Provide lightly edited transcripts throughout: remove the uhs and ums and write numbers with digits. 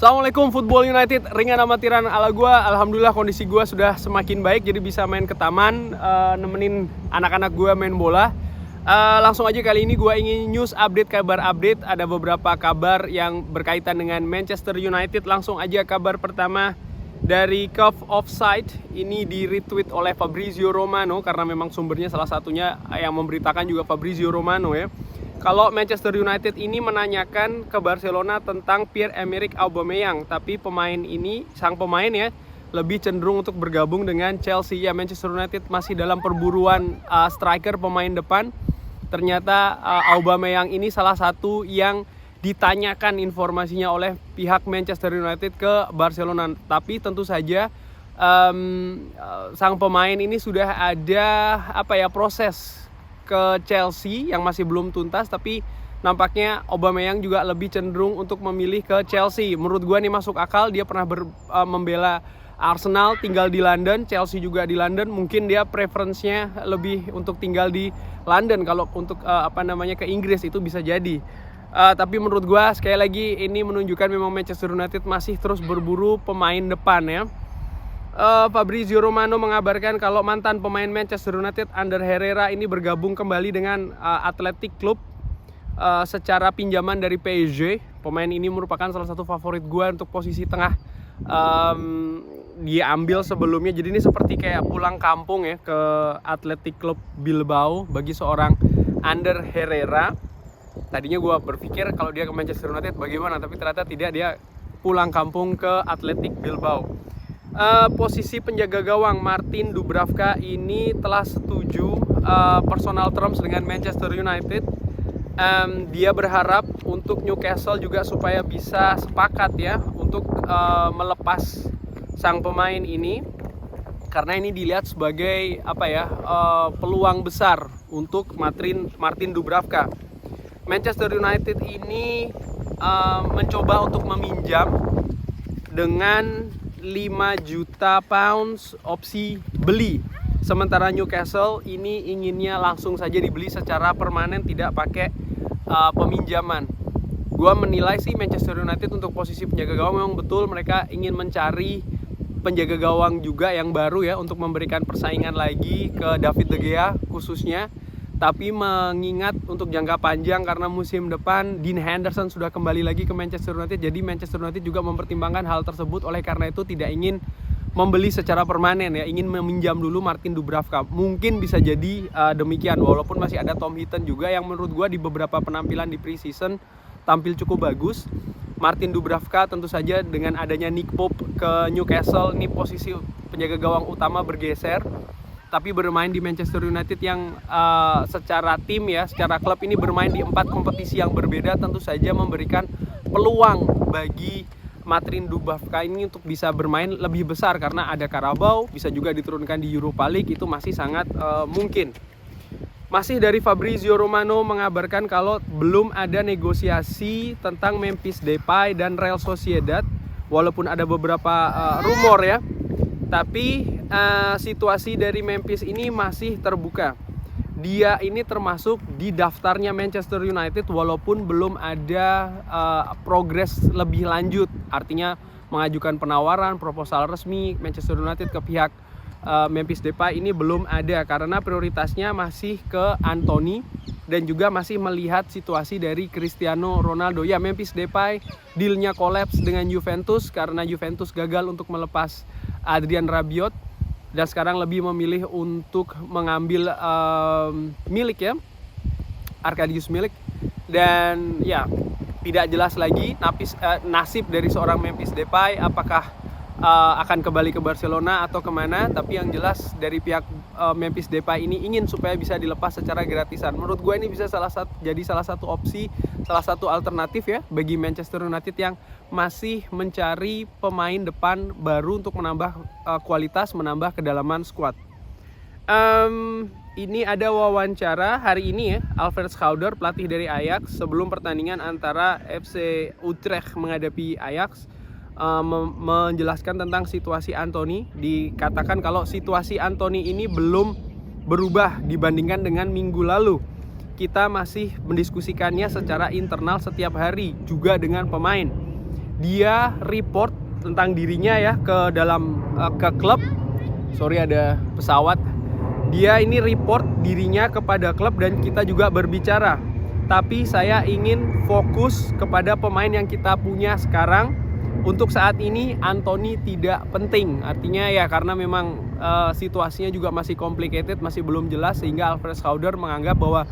Assalamualaikum Football United, ringan amatiran ala gua. Alhamdulillah kondisi gua sudah semakin baik, jadi bisa main ke taman, nemenin anak-anak gua main bola. Langsung aja kali ini gua ingin news update, kabar update. Ada beberapa kabar yang berkaitan dengan Manchester United. Langsung aja kabar pertama dari Cove Offside. Ini di retweet oleh Fabrizio Romano, karena memang sumbernya salah satunya yang memberitakan juga Fabrizio Romano ya. Kalau Manchester United ini menanyakan ke Barcelona tentang Pierre-Emerick Aubameyang, tapi sang pemain ya lebih cenderung untuk bergabung dengan Chelsea. Ya, Manchester United masih dalam perburuan striker pemain depan. Ternyata Aubameyang ini salah satu yang ditanyakan informasinya oleh pihak Manchester United ke Barcelona. Tapi tentu saja sang pemain ini sudah ada proses ke Chelsea yang masih belum tuntas, tapi nampaknya Aubameyang juga lebih cenderung untuk memilih ke Chelsea. Menurut gue nih masuk akal, dia pernah membela Arsenal, tinggal di London, Chelsea juga di London. Mungkin dia preferensinya lebih untuk tinggal di London. Kalau untuk ke Inggris itu bisa jadi. Tapi menurut gue sekali lagi ini menunjukkan memang Manchester United masih terus berburu pemain depan ya. Fabrizio Romano mengabarkan kalau mantan pemain Manchester United Ander Herrera ini bergabung kembali dengan Athletic Club secara pinjaman dari PSG. Pemain ini merupakan salah satu favorit gue untuk posisi tengah. Dia ambil sebelumnya, jadi ini seperti kayak pulang kampung ya ke Athletic Club Bilbao bagi seorang Ander Herrera. Tadinya gue berpikir kalau dia ke Manchester United bagaimana, tapi ternyata tidak, dia pulang kampung ke Athletic Bilbao. Posisi penjaga gawang Martin Dubravka ini telah setuju personal terms dengan Manchester United. Dia berharap untuk Newcastle juga supaya bisa sepakat ya untuk melepas sang pemain ini, karena ini dilihat sebagai peluang besar untuk Martin Dubravka. Manchester United ini mencoba untuk meminjam dengan 5 juta pounds opsi beli. Sementara Newcastle ini inginnya langsung saja dibeli secara permanen, tidak pakai peminjaman. Gua menilai sih Manchester United untuk posisi penjaga gawang memang betul mereka ingin mencari penjaga gawang juga yang baru ya, untuk memberikan persaingan lagi ke David De Gea khususnya. Tapi mengingat untuk jangka panjang, karena musim depan Dean Henderson sudah kembali lagi ke Manchester United, jadi Manchester United juga mempertimbangkan hal tersebut. Oleh karena itu tidak ingin membeli secara permanen ya, ingin meminjam dulu Martin Dubravka. Mungkin bisa jadi demikian, walaupun masih ada Tom Heaton juga yang menurut gue di beberapa penampilan di pre-season tampil cukup bagus. Martin Dubravka tentu saja dengan adanya Nick Pope ke Newcastle, ini posisi penjaga gawang utama bergeser, tapi bermain di Manchester United yang secara tim ya, secara klub ini bermain di 4 kompetisi yang berbeda, tentu saja memberikan peluang bagi Martin Dubravka ini untuk bisa bermain lebih besar, karena ada Carabao, bisa juga diturunkan di Europa League, itu masih sangat mungkin. Masih dari Fabrizio Romano mengabarkan kalau belum ada negosiasi tentang Memphis Depay dan Real Sociedad, walaupun ada beberapa rumor ya, tapi situasi dari Memphis ini masih terbuka. Dia ini termasuk di daftarnya Manchester United walaupun belum ada progres lebih lanjut. Artinya mengajukan penawaran, proposal resmi Manchester United ke pihak Memphis Depay ini belum ada, karena prioritasnya masih ke Anthony dan juga masih melihat situasi dari Cristiano Ronaldo. Ya, Memphis Depay dealnya kolaps dengan Juventus karena Juventus gagal untuk melepas Adrian Rabiot, dan sekarang lebih memilih untuk mengambil Milik ya, Arkadiusz Milik. Dan ya tidak jelas lagi nasib dari seorang Memphis Depay, apakah akan kembali ke Barcelona atau kemana. Tapi yang jelas dari pihak Memphis Depay ini ingin supaya bisa dilepas secara gratisan. Menurut gue ini bisa jadi salah satu opsi, salah satu alternatif ya bagi Manchester United yang masih mencari pemain depan baru untuk menambah kualitas, menambah kedalaman skuad. Ini ada wawancara hari ini ya, Alfred Schouder, pelatih dari Ajax, sebelum pertandingan antara FC Utrecht menghadapi Ajax, menjelaskan tentang situasi Anthony. Dikatakan kalau situasi Anthony ini belum berubah dibandingkan dengan minggu lalu. Kita masih mendiskusikannya secara internal setiap hari juga dengan pemain. dia report tentang dirinya ya ke dalam ke klub. Sorry ada pesawat. Dia ini report dirinya kepada klub dan kita juga berbicara. Tapi saya ingin fokus kepada pemain yang kita punya sekarang. Untuk saat ini Anthony tidak penting. Artinya ya karena memang situasinya juga masih complicated, masih belum jelas, sehingga Alfred Schreuder menganggap bahwa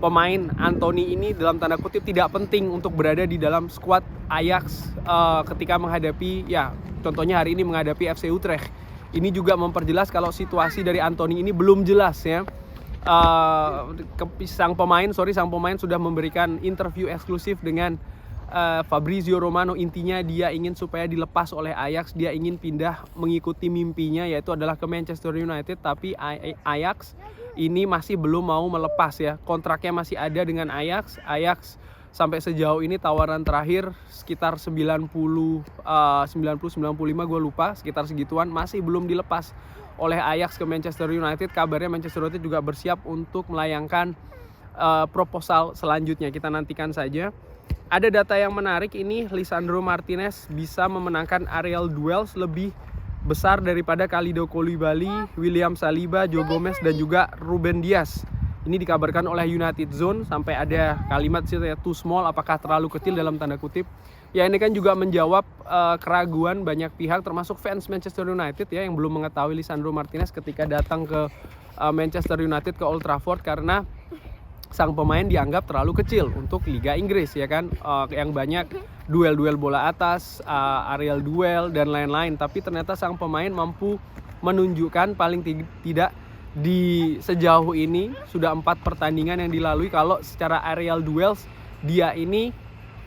pemain Anthony ini dalam tanda kutip tidak penting untuk berada di dalam skuad Ajax ketika menghadapi, ya contohnya hari ini menghadapi FC Utrecht. Ini juga memperjelas kalau situasi dari Anthony ini belum jelas ya. Sang pemain sudah memberikan interview eksklusif dengan Fabrizio Romano. Intinya dia ingin supaya dilepas oleh Ajax, dia ingin pindah mengikuti mimpinya yaitu adalah ke Manchester United, tapi Ajax ini masih belum mau melepas ya. Kontraknya masih ada dengan Ajax. Ajax sampai sejauh ini tawaran terakhir sekitar 90-95 gue lupa, sekitar segituan, masih belum dilepas oleh Ajax ke Manchester United. Kabarnya Manchester United juga bersiap untuk melayangkan proposal selanjutnya. Kita nantikan saja. Ada data yang menarik ini, Lisandro Martinez bisa memenangkan aerial duels lebih besar daripada Kalidou Koulibaly, William Saliba, Joe Gomez dan juga Ruben Dias. Ini dikabarkan oleh United Zone, sampai ada kalimat too small, apakah terlalu kecil dalam tanda kutip. Ya ini kan juga menjawab keraguan banyak pihak termasuk fans Manchester United ya yang belum mengetahui Lisandro Martinez ketika datang ke Manchester United ke Old Trafford karena sang pemain dianggap terlalu kecil untuk Liga Inggris ya kan, yang banyak duel-duel bola atas, aerial duel dan lain-lain. Tapi ternyata sang pemain mampu menunjukkan paling tidak di sejauh ini sudah 4 pertandingan yang dilalui kalau secara aerial duels dia ini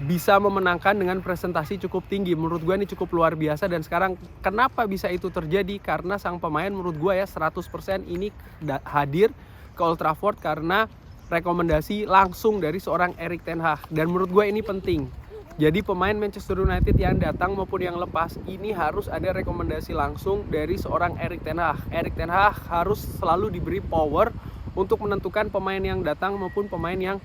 bisa memenangkan dengan presentasi cukup tinggi. Menurut gue ini cukup luar biasa. Dan sekarang kenapa bisa itu terjadi? Karena sang pemain menurut gue ya 100% ini hadir ke Old Trafford karena rekomendasi langsung dari seorang Erik ten Hag. Dan menurut gue ini penting. Jadi pemain Manchester United yang datang maupun yang lepas ini harus ada rekomendasi langsung dari seorang Erik ten Hag. Erik ten Hag harus selalu diberi power untuk menentukan pemain yang datang maupun pemain yang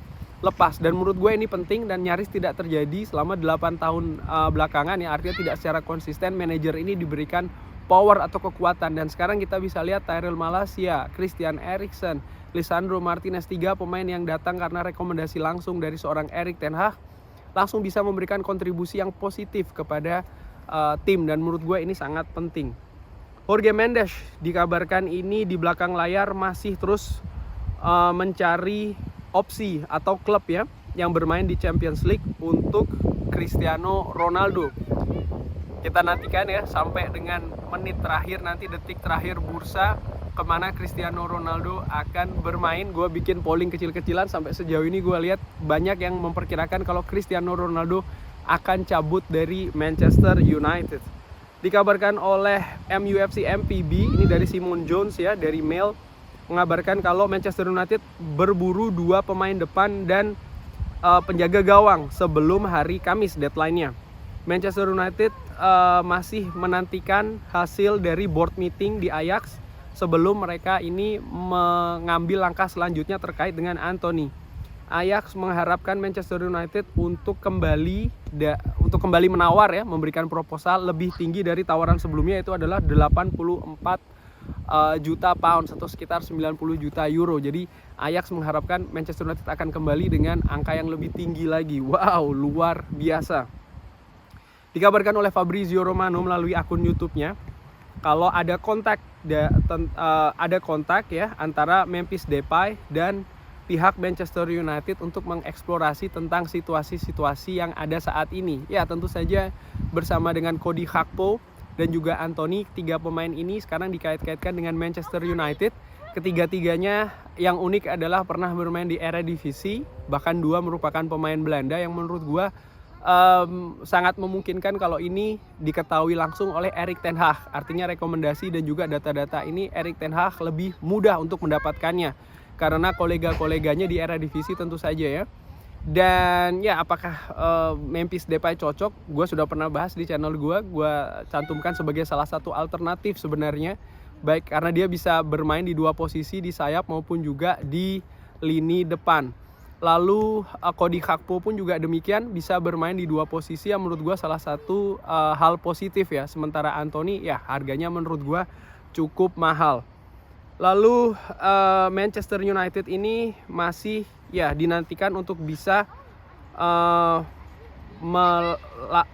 lepas. Dan menurut gue ini penting dan nyaris tidak terjadi selama 8 tahun belakangan ya. Artinya tidak secara konsisten manajer ini diberikan power atau kekuatan. Dan sekarang kita bisa lihat Tyrell Malacia, Christian Eriksen, Lisandro Martinez, 3 pemain yang datang karena rekomendasi langsung dari seorang Erik ten Hag langsung bisa memberikan kontribusi yang positif kepada tim. Dan menurut gue ini sangat penting. Jorge Mendes dikabarkan ini di belakang layar masih terus mencari opsi atau klub ya yang bermain di Champions League untuk Cristiano Ronaldo. Kita nantikan ya sampai dengan menit terakhir nanti, detik terakhir bursa, kemana Cristiano Ronaldo akan bermain. Gue bikin polling kecil-kecilan, sampai sejauh ini gue lihat banyak yang memperkirakan kalau Cristiano Ronaldo akan cabut dari Manchester United. Dikabarkan oleh MUFC MPB, ini dari Simon Jones ya, dari Mail, mengabarkan kalau Manchester United berburu 2 pemain depan dan penjaga gawang sebelum hari Kamis deadline-nya. Manchester United masih menantikan hasil dari board meeting di Ajax sebelum mereka ini mengambil langkah selanjutnya terkait dengan Anthony. Ajax mengharapkan Manchester United untuk kembali menawar ya, memberikan proposal lebih tinggi dari tawaran sebelumnya, itu adalah 84 juta pound atau sekitar 90 juta euro. Jadi Ajax mengharapkan Manchester United akan kembali dengan angka yang lebih tinggi lagi. Wow, luar biasa. Dikabarkan oleh Fabrizio Romano melalui akun YouTube-nya kalau ada kontak ya antara Memphis Depay dan pihak Manchester United untuk mengeksplorasi tentang situasi-situasi yang ada saat ini. Ya tentu saja bersama dengan Cody Gakpo dan juga Anthony, 3 pemain ini sekarang dikait-kaitkan dengan Manchester United. Ketiga-tiganya yang unik adalah pernah bermain di Eredivisie, bahkan 2 merupakan pemain Belanda yang menurut gua sangat memungkinkan kalau ini diketahui langsung oleh Erik ten Hag. Artinya rekomendasi dan juga data-data ini Erik ten Hag lebih mudah untuk mendapatkannya karena kolega-koleganya di Eredivisie tentu saja ya. Dan ya apakah Memphis Depay cocok? Gue sudah pernah bahas di channel gue cantumkan sebagai salah satu alternatif sebenarnya, baik karena dia bisa bermain di 2 posisi, di sayap maupun juga di lini depan. Lalu Cody Gakpo pun juga demikian, bisa bermain di dua posisi yang menurut gue salah satu hal positif ya. Sementara Antony ya harganya menurut gue cukup mahal. Lalu Manchester United ini masih ya dinantikan untuk bisa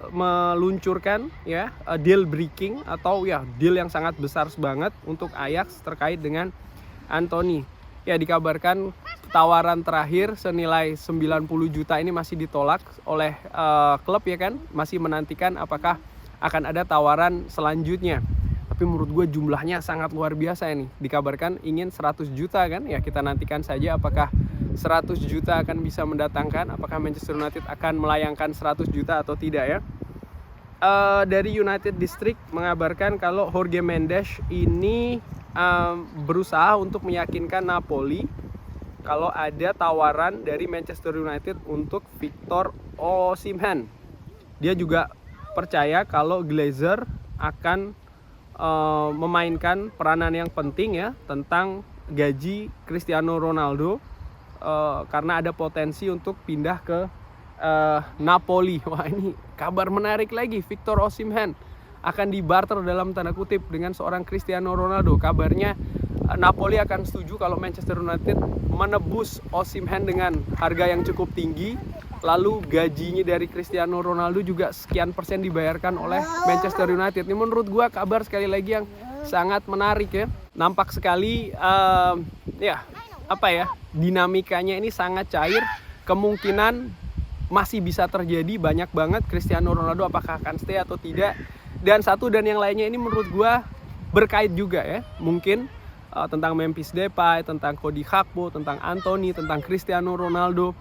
meluncurkan ya deal breaking atau ya deal yang sangat besar banget untuk Ajax terkait dengan Antony. Ya dikabarkan tawaran terakhir senilai 90 juta ini masih ditolak oleh klub ya kan, masih menantikan apakah akan ada tawaran selanjutnya. Tapi menurut gue jumlahnya sangat luar biasa ini. Dikabarkan ingin 100 juta kan, ya kita nantikan saja apakah 100 juta akan bisa mendatangkan, apakah Manchester United akan melayangkan 100 juta atau tidak ya. Dari United District mengabarkan kalau Jorge Mendes ini berusaha untuk meyakinkan Napoli kalau ada tawaran dari Manchester United untuk Victor Osimhen. Dia juga percaya kalau Glazer akan memainkan peranan yang penting ya tentang gaji Cristiano Ronaldo karena ada potensi untuk pindah ke Napoli. Wah, ini kabar menarik lagi. Victor Osimhen akan dibarter dalam tanda kutip dengan seorang Cristiano Ronaldo. Kabarnya Napoli akan setuju kalau Manchester United menebus Osimhen dengan harga yang cukup tinggi. Lalu gajinya dari Cristiano Ronaldo juga sekian persen dibayarkan oleh Manchester United. Ini menurut gua kabar sekali lagi yang sangat menarik ya. Nampak sekali dinamikanya ini sangat cair. Kemungkinan masih bisa terjadi banyak banget. Cristiano Ronaldo apakah akan stay atau tidak. Dan satu dan yang lainnya ini menurut gue berkait juga ya. Mungkin tentang Memphis Depay, tentang Cody Gakpo, tentang Antony, tentang Cristiano Ronaldo.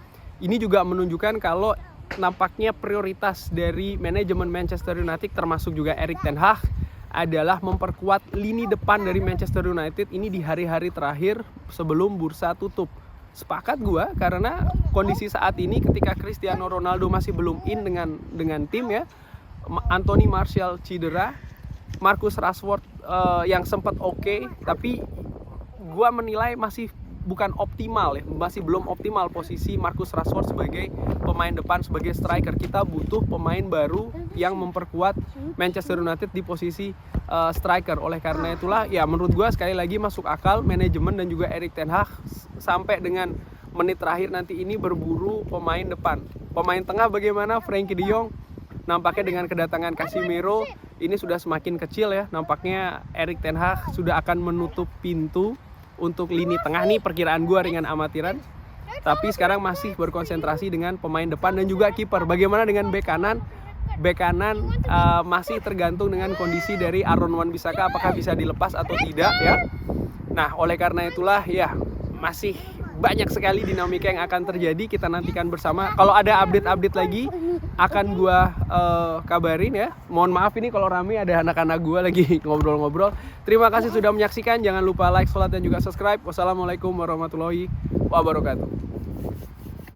Ini juga menunjukkan kalau nampaknya prioritas dari manajemen Manchester United termasuk juga Erik ten Hag adalah memperkuat lini depan dari Manchester United ini di hari-hari terakhir sebelum bursa tutup. Sepakat gue karena kondisi saat ini ketika Cristiano Ronaldo masih belum in dengan tim ya. Anthony Martial cedera, Marcus Rashford yang sempat oke, tapi gue menilai masih bukan optimal ya, masih belum optimal posisi Marcus Rashford sebagai pemain depan, sebagai striker. Kita butuh pemain baru yang memperkuat Manchester United di posisi striker. Oleh karena itulah ya menurut gue sekali lagi masuk akal manajemen dan juga Erik ten Hag sampai dengan menit terakhir nanti ini berburu pemain depan. Pemain tengah bagaimana? Frenkie de Jong nampaknya dengan kedatangan Casemiro ini sudah semakin kecil ya. Nampaknya Erik ten Hag sudah akan menutup pintu untuk lini tengah nih, perkiraan gue ringan amatiran. Tapi sekarang masih berkonsentrasi dengan pemain depan dan juga kiper. Bagaimana dengan bek kanan? Bek kanan masih tergantung dengan kondisi dari Aaron Wan-Bissaka apakah bisa dilepas atau tidak ya. Nah, oleh karena itulah ya masih banyak sekali dinamika yang akan terjadi. Kita nantikan bersama. Kalau ada update-update lagi akan gue kabarin ya. Mohon maaf ini kalau rame ada anak-anak gue lagi ngobrol-ngobrol. Terima kasih sudah menyaksikan. Jangan lupa like, share, dan juga subscribe. Wassalamualaikum warahmatullahi wabarakatuh.